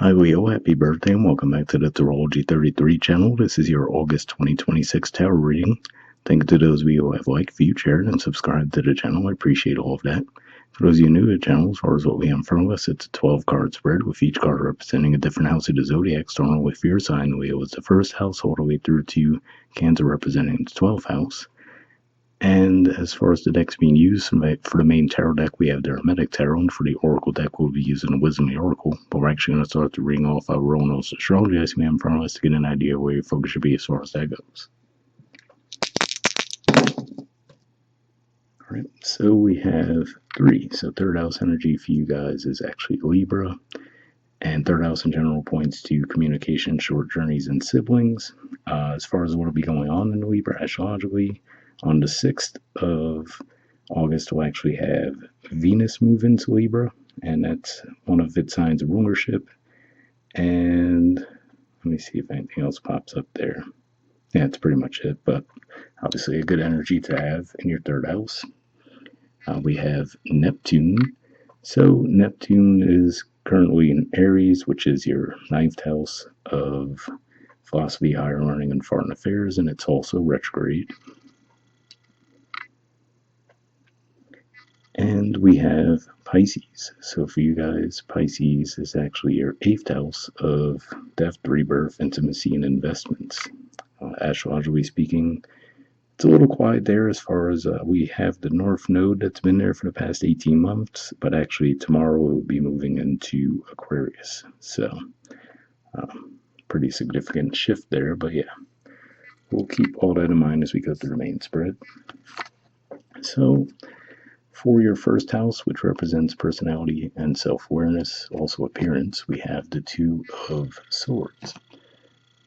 Hi Leo, happy birthday and welcome back to the Astrology 33 channel. This is your August 2026 tarot reading. Thank you to those of you who have liked, viewed, shared, and subscribed to the channel. I appreciate all of that. For those of you new to the channel, as far as what we have in front of us, it's a 12 card spread with each card representing a different house of the zodiac, starting with your sign. Leo is the first house, all the way through to Cancer representing the 12th house. And as far as the decks being used, for the main tarot deck, we have the Hermetic tarot, and for the Oracle deck, we'll be using the Wisdom of the Oracle. But we're actually going to start the reading off our Roano's Astrology as we have in front of us to get an idea where your focus should be as far as that goes. Alright, so we have 3. So third house energy for you guys is actually Libra. And third house in general points to communication, short journeys, and siblings. As far as what will be going on in Libra astrologically, on the 6th of August, we'll actually have Venus move into Libra, and that's one of its signs of rulership. And let me see if anything else pops up there. Yeah, that's pretty much it, but obviously a good energy to have in your third house. We have Neptune. So Neptune is currently in Aries, which is your 9th house of philosophy, higher learning, and foreign affairs, and it's also retrograde. And we have Pisces. So for you guys, Pisces is actually your 8th house of death, rebirth, intimacy, and investments. Astrologically speaking, it's a little quiet there as far as we have the North Node that's been there for the past 18 months, but actually tomorrow it will be moving into Aquarius. So pretty significant shift there, but yeah, we'll keep all that in mind as we go through the main spread. So for your first house, which represents personality and self-awareness, also appearance, we have the Two of Swords,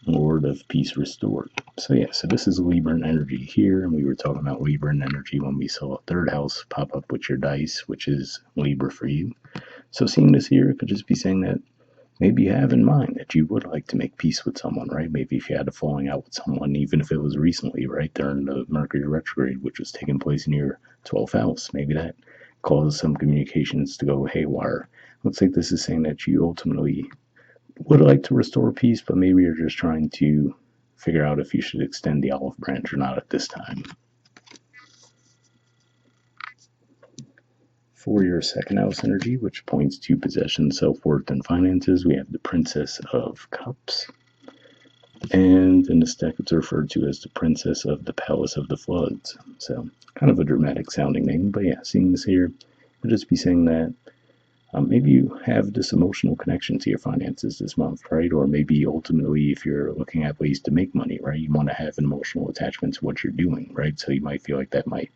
Lord of Peace Restored. So yeah, so this is Libran energy here, and we were talking about Libran energy when we saw third house pop up with your dice, which is Libra for you. So seeing this here, it could just be saying that maybe you have in mind that you would like to make peace with someone, right? Maybe if you had a falling out with someone, even if it was recently, right, during the Mercury retrograde, which was taking place in your 12th house, maybe that causes some communications to go haywire. Looks like this is saying that you ultimately would like to restore peace, but maybe you're just trying to figure out if you should extend the olive branch or not at this time. For your second house energy, which points to possession, self-worth, and finances, we have the Princess of Cups. And in this deck, it's referred to as the Princess of the Palace of the Floods. So, kind of a dramatic sounding name, but yeah, seeing this here, would just be saying that maybe you have this emotional connection to your finances this month, right? Or maybe ultimately, if you're looking at ways to make money, right, you want to have an emotional attachment to what you're doing, right? So you might feel like that might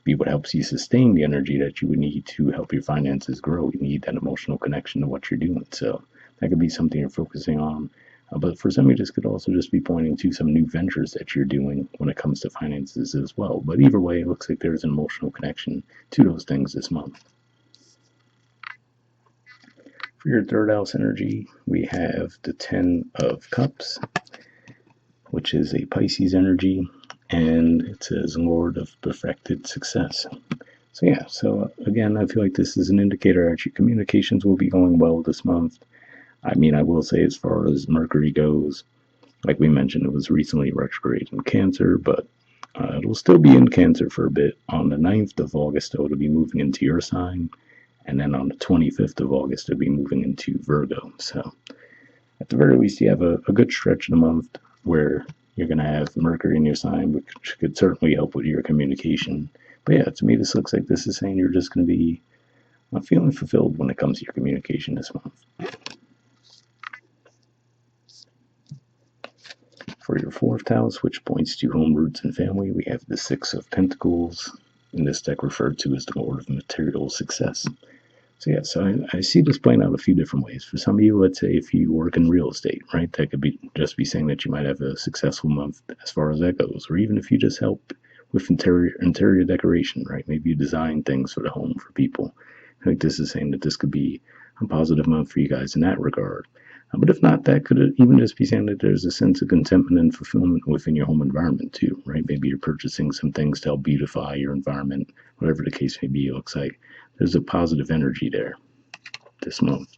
be what helps you sustain the energy that you would need to help your finances grow. You need that emotional connection to what you're doing. So that could be something you're focusing on. But for some of you, this could also just be pointing to some new ventures that you're doing when it comes to finances as well. But either way, it looks like there's an emotional connection to those things this month. For your third house energy, we have the 10 of Cups, which is a Pisces energy, and it says Lord of Perfected Success. So yeah, so again, I feel like this is an indicator that your communications will be going well this month. I mean, I will say as far as Mercury goes, like we mentioned, it was recently retrograde in Cancer, but it will still be in Cancer for a bit. On the 9th of August, though, it'll be moving into your sign. And then on the 25th of August, it'll be moving into Virgo. So at the very least, you have a good stretch of the month where you're going to have Mercury in your sign, which could certainly help with your communication. But yeah, to me, this looks like this is saying you're just going to be feeling fulfilled when it comes to your communication this month. For your fourth house, which points to home, roots, and family, we have the Six of Pentacles, in this deck referred to as the Lord of Material Success. So yeah, so I see this playing out a few different ways. For some of you, let's say if you work in real estate, right, that could be just be saying that you might have a successful month as far as that goes. Or even if you just help with interior decoration, right, maybe you design things for the home for people. I think this is saying that this could be a positive month for you guys in that regard. But if not, that could even just be saying that there's a sense of contentment and fulfillment within your home environment too, right? Maybe you're purchasing some things to help beautify your environment, whatever the case may be. It looks like there's a positive energy there this month.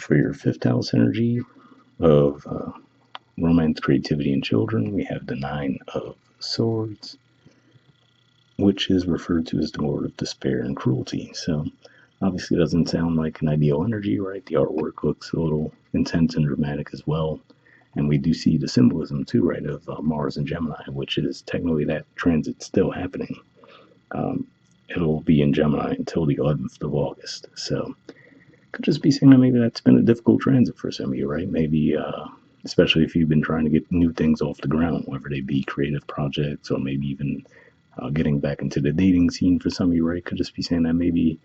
For your fifth house energy of romance, creativity, and children, we have the Nine of Swords, which is referred to as the Lord of Despair and Cruelty. So, obviously, it doesn't sound like an ideal energy, right? The artwork looks a little intense and dramatic as well. And we do see the symbolism, too, right, of Mars and Gemini, which is technically that transit still happening. It'll be in Gemini until the 11th of August. So, could just be saying that maybe that's been a difficult transit for some of you, right? Maybe, especially if you've been trying to get new things off the ground, whether they be creative projects or maybe even getting back into the dating scene for some of you, right? Could just be saying that maybe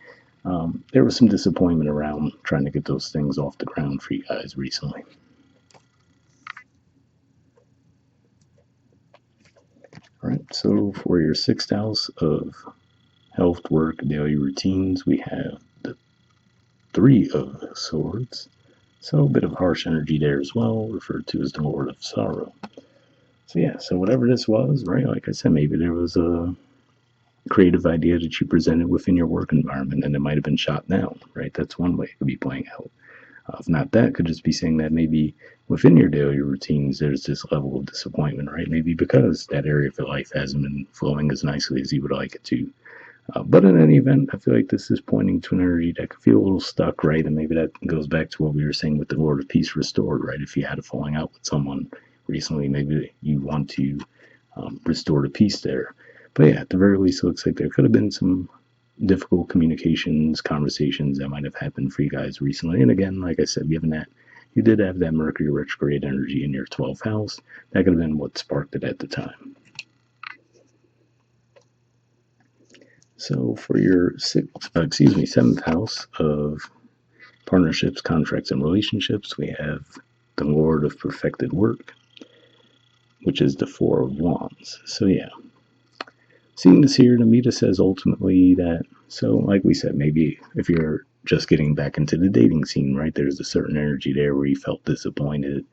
there was some disappointment around trying to get those things off the ground for you guys recently. All right, so for your sixth house of health, work, daily routines, we have the Three of Swords. So a bit of harsh energy there as well, referred to as the Lord of Sorrow. So yeah, so whatever this was, right, like I said, maybe there was a creative idea that you presented within your work environment and it might have been shot down, right? That's one way it could be playing out. If not that, could just be saying that maybe within your daily routines, there's this level of disappointment, right? Maybe because that area of your life hasn't been flowing as nicely as you would like it to. But in any event, I feel like this is pointing to an energy that could feel a little stuck, right? And maybe that goes back to what we were saying with the Lord of Peace restored, right? If you had a falling out with someone recently, maybe you want to restore the peace there. But yeah, at the very least, it looks like there could have been some difficult communications, conversations that might have happened for you guys recently. And again, like I said, given that you did have that Mercury retrograde energy in your 12th house, that could have been what sparked it at the time. So for your seventh house of partnerships, contracts, and relationships, we have the Lord of Perfected Work, which is the Four of Wands. So yeah, seeing this here, Namita says ultimately that, so like we said, maybe if you're just getting back into the dating scene, right, there's a certain energy there where you felt disappointed,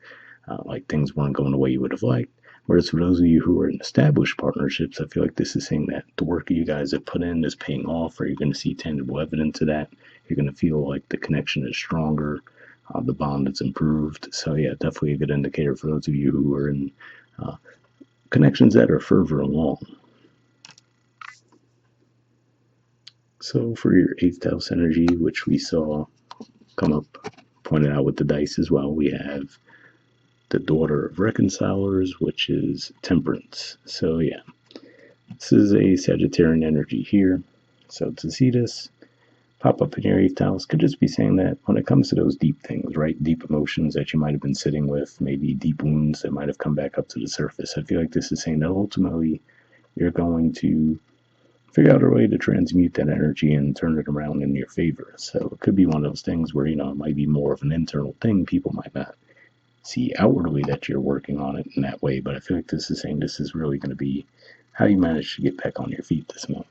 like things weren't going the way you would have liked. Whereas for those of you who are in established partnerships, I feel like this is saying that the work you guys have put in is paying off, or you're going to see tangible evidence of that. You're going to feel like the connection is stronger, the bond is improved. So yeah, definitely a good indicator for those of you who are in connections that are further along. So for your eighth house energy, which we saw come up, pointed out with the dice as well, we have the Daughter of Reconcilers, which is Temperance. So yeah, this is a Sagittarian energy here. So to see this pop up in your eighth house could just be saying that when it comes to those deep things, right, deep emotions that you might have been sitting with, maybe deep wounds that might have come back up to the surface, I feel like this is saying that ultimately you're going to figure out a way to transmute that energy and turn it around in your favor. So it could be one of those things where, it might be more of an internal thing. People might not see outwardly that you're working on it in that way, but I feel like this is saying this is really going to be how you manage to get back on your feet this month.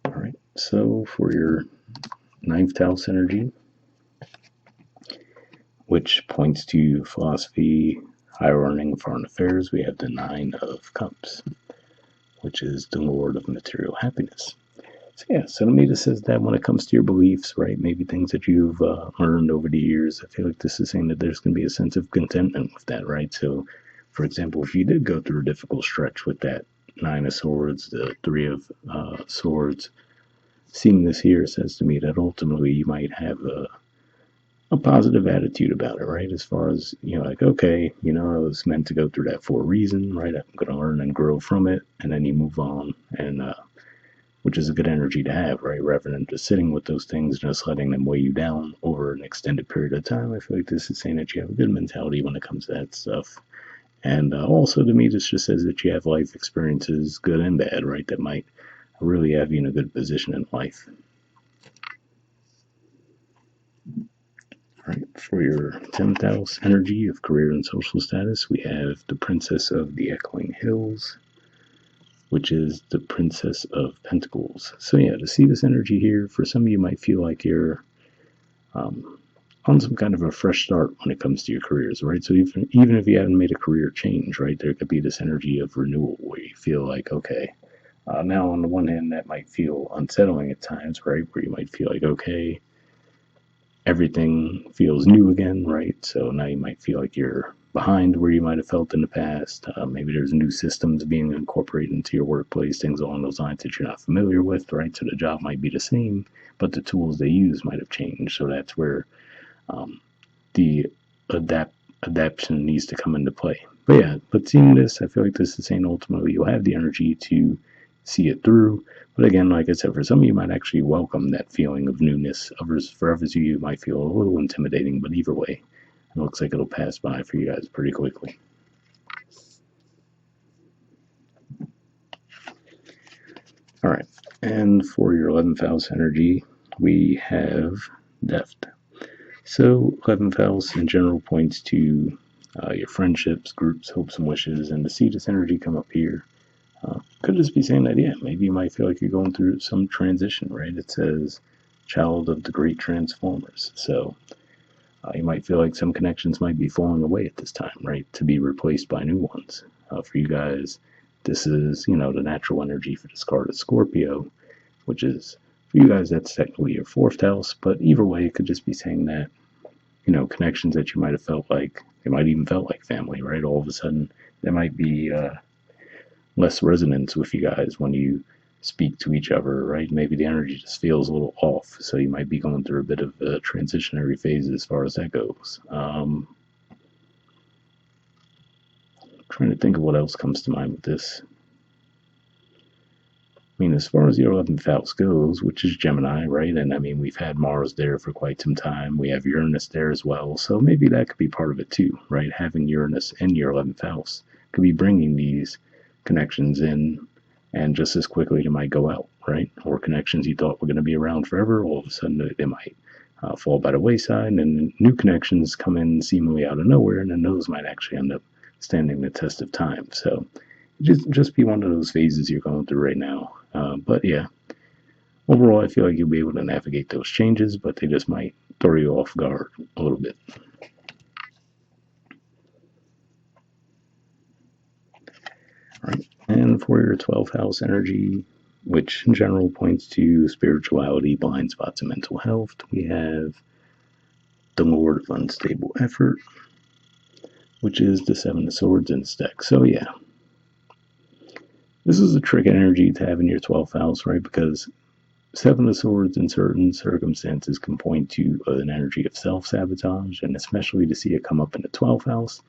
All right, so for your ninth house energy, which points to philosophy, higher earning, foreign affairs, we have the Nine of Cups, which is the Lord of material happiness. So yeah, so Namita says that when it comes to your beliefs, right, maybe things that you've learned over the years, I feel like this is saying that there's going to be a sense of contentment with that, right? So, for example, if you did go through a difficult stretch with that Nine of Swords, the Three of Swords, seeing this here says to me that ultimately you might have a positive attitude about it, right? As far as, like, okay, I was meant to go through that for a reason, right? I'm going to learn and grow from it, and then you move on, and which is a good energy to have, right? Rather than just sitting with those things, just letting them weigh you down over an extended period of time. I feel like this is saying that you have a good mentality when it comes to that stuff. And also, to me, this just says that you have life experiences, good and bad, right? That might really have you in a good position in life. All right, for your 10th house energy of career and social status, we have the Princess of the Echoing Hills, which is the Princess of Pentacles. So yeah, to see this energy here, for some of you might feel like you're on some kind of a fresh start when it comes to your careers, right? So even if you haven't made a career change, right, there could be this energy of renewal where you feel like, okay, Now, on the one hand, that might feel unsettling at times, right? Where you might feel like, okay, everything feels new again, right? So now you might feel like you're behind where you might have felt in the past. Maybe there's new systems being incorporated into your workplace, things along those lines that you're not familiar with, right? So the job might be the same, but the tools they use might have changed. So that's where um, the adaptation needs to come into play. But yeah, but seeing this, I feel like this is saying ultimately you'll have the energy to see it through. But again, like I said, for some of you might actually welcome that feeling of newness. Others, for others of you, it might feel a little intimidating. But either way, it looks like it'll pass by for you guys pretty quickly. All right, and for your 11th house energy, we have deft. So 11th house in general points to your friendships, groups, hopes, and wishes. And to see this energy come up here, could just be saying that, yeah, maybe you might feel like you're going through some transition, right? It says child of the great transformers. So you might feel like some connections might be falling away at this time, right? To be replaced by new ones. For you guys, this is, the natural energy for this card is Scorpio, which is, for you guys, that's technically your 4th house. But either way, it could just be saying that connections that you might have felt like they might even felt like family, right? All of a sudden, there might be less resonance with you guys when you speak to each other, right? Maybe the energy just feels a little off, so you might be going through a bit of a transitionary phase as far as that goes. Trying to think of what else comes to mind with this. I mean, as far as the 11th house goes, which is Gemini, right? And I mean, we've had Mars there for quite some time. We have Uranus there as well. So maybe that could be part of it too, right? Having Uranus in your 11th house could be bringing these connections in, and just as quickly they might go out, right? Or connections you thought were going to be around forever, all of a sudden they might fall by the wayside, and new connections come in seemingly out of nowhere, and then those might actually end up standing the test of time. So just be one of those phases you're going through right now. But yeah, overall, I feel like you'll be able to navigate those changes, but they just might throw you off guard a little bit. All right, and for your 12th house energy, which in general points to spirituality, blind spots, and mental health, we have the Lord of Unstable Effort, which is the 7 of Swords in this deck. So yeah, this is a tricky energy to have in your 12th house, right? Because 7 of Swords in certain circumstances can point to an energy of self-sabotage, and especially to see it come up in the 12th house,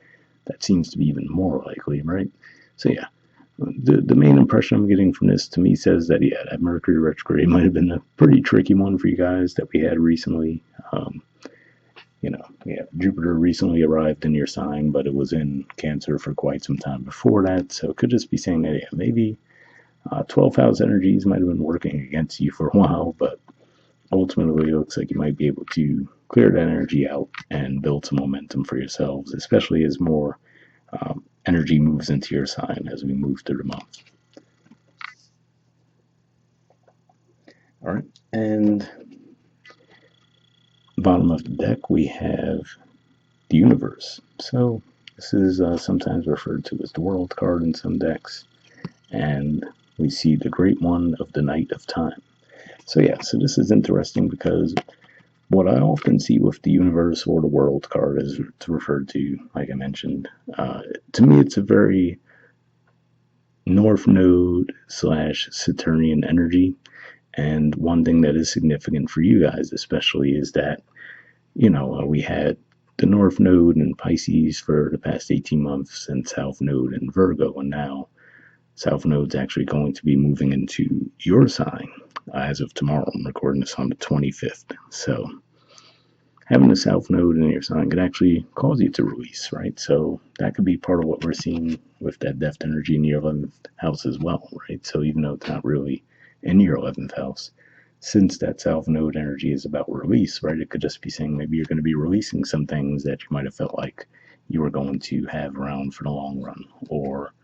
that seems to be even more likely, right? So yeah, the main impression I'm getting from this to me says that, yeah, that Mercury retrograde might have been a pretty tricky one for you guys that we had recently. Yeah, Jupiter recently arrived in your sign, but it was in Cancer for quite some time before that, so it could just be saying that, yeah, maybe 12th house energies might have been working against you for a while, but ultimately it looks like you might be able to clear that energy out and build some momentum for yourselves, especially as more energy moves into your sign as we move through the month. All right, and bottom of the deck we have the universe. So this is sometimes referred to as the world card in some decks, and we see the great one of the night of time. So yeah, so this is interesting because what I often see with the universe or the world card, as it's referred to, like I mentioned, to me it's a very North Node slash Saturnian energy. And one thing that is significant for you guys, especially, is that, we had the North Node in Pisces for the past 18 months and South Node in Virgo. And now South Node's actually going to be moving into your sign as of tomorrow. I'm recording this on the 25th. So having a South Node in your sign could actually cause you to release, right? So that could be part of what we're seeing with that deft energy in your 11th house as well, right? So even though it's not really in your 11th house, since that South Node energy is about release, right? It could just be saying maybe you're going to be releasing some things that you might have felt like you were going to have around for the long run, or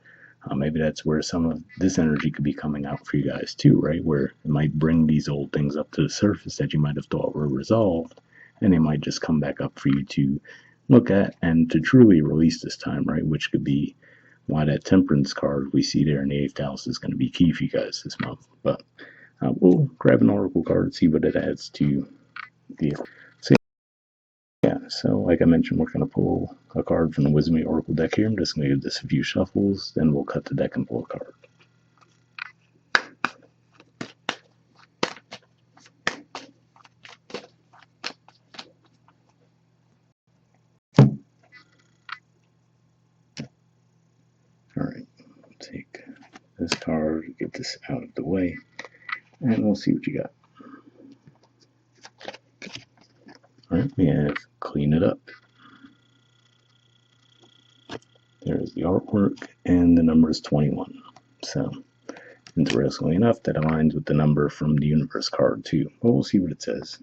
maybe that's where some of this energy could be coming out for you guys too, right? Where it might bring these old things up to the surface that you might have thought were resolved, and they might just come back up for you to look at and to truly release this time, right? Which could be why that temperance card we see there in the 8th house is going to be key for you guys this month. But we'll grab an oracle card, see what it adds to the. So yeah, so like I mentioned, we're going to pull a card from the Wisdom Oracle deck here. I'm just going to give this a few shuffles, then we'll cut the deck and pull a card. Alright, take this card, get this out of the way, and we'll see what you got. Alright, we have Clean It Up. There's the artwork, and the number is 21. So, interestingly enough, that aligns with the number from the Universe card too. But we'll see what it says.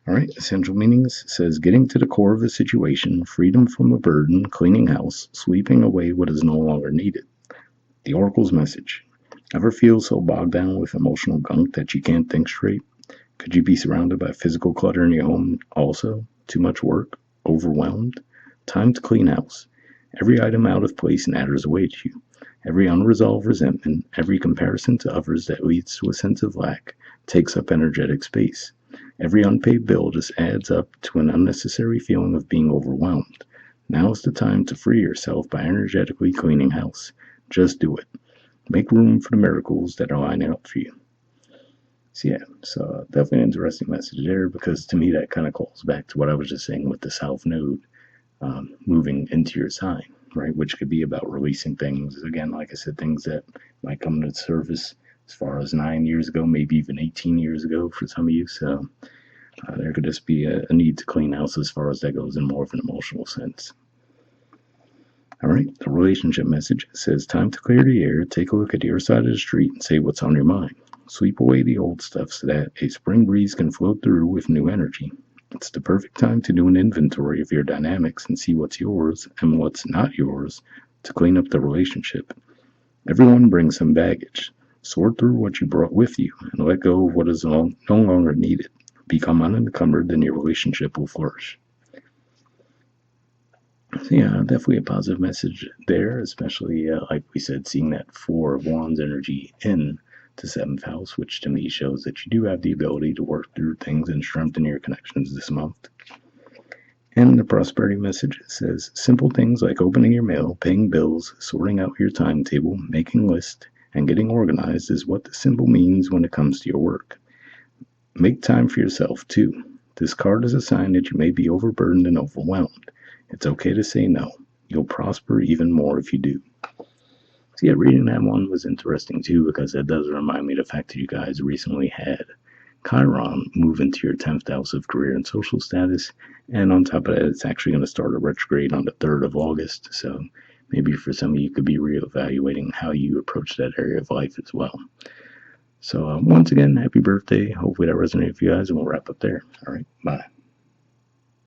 Alright, essential meanings says getting to the core of a situation, freedom from a burden, cleaning house, sweeping away what is no longer needed. The Oracle's message. Ever feel so bogged down with emotional gunk that you can't think straight? Could you be surrounded by physical clutter in your home also? Too much work? Overwhelmed? Time to clean house. Every item out of place matters awaits you. Every unresolved resentment, every comparison to others that leads to a sense of lack, takes up energetic space. Every unpaid bill just adds up to an unnecessary feeling of being overwhelmed. Now is the time to free yourself by energetically cleaning house. Just do it. Make room for the miracles that are lining up for you. So yeah, so definitely an interesting message there, because to me that kind of calls back to what I was just saying with the South Node moving into your sign, right? Which could be about releasing things. Again, like I said, things that might come to the surface as far as 9 years ago, maybe even 18 years ago for some of you. So there could just be a need to clean house as far as that goes in more of an emotional sense. All right, the relationship message says time to clear the air, take a look at your side of the street and say what's on your mind. Sweep away the old stuff so that a spring breeze can flow through with new energy. It's the perfect time to do an inventory of your dynamics and see what's yours and what's not yours to clean up the relationship. Everyone brings some baggage. Sort through what you brought with you and let go of what is no longer needed. Become unencumbered and your relationship will flourish. So yeah, definitely a positive message there, especially like we said, seeing that 4 of Wands energy in to 7th house, which to me shows that you do have the ability to work through things and strengthen your connections this month. And the prosperity message says simple things like opening your mail, paying bills, sorting out your timetable, making lists, and getting organized is what the symbol means when it comes to your work. Make time for yourself too. This card is a sign that you may be overburdened and overwhelmed. It's okay to say no. You'll prosper even more if you do. So yeah, reading that one was interesting too, because it does remind me of the fact that you guys recently had Chiron move into your 10th house of career and social status. And on top of that, it's actually going to start a retrograde on the 3rd of August. So maybe for some of you could be reevaluating how you approach that area of life as well. So once again, happy birthday. Hopefully that resonated with you guys, and we'll wrap up there. All right, bye.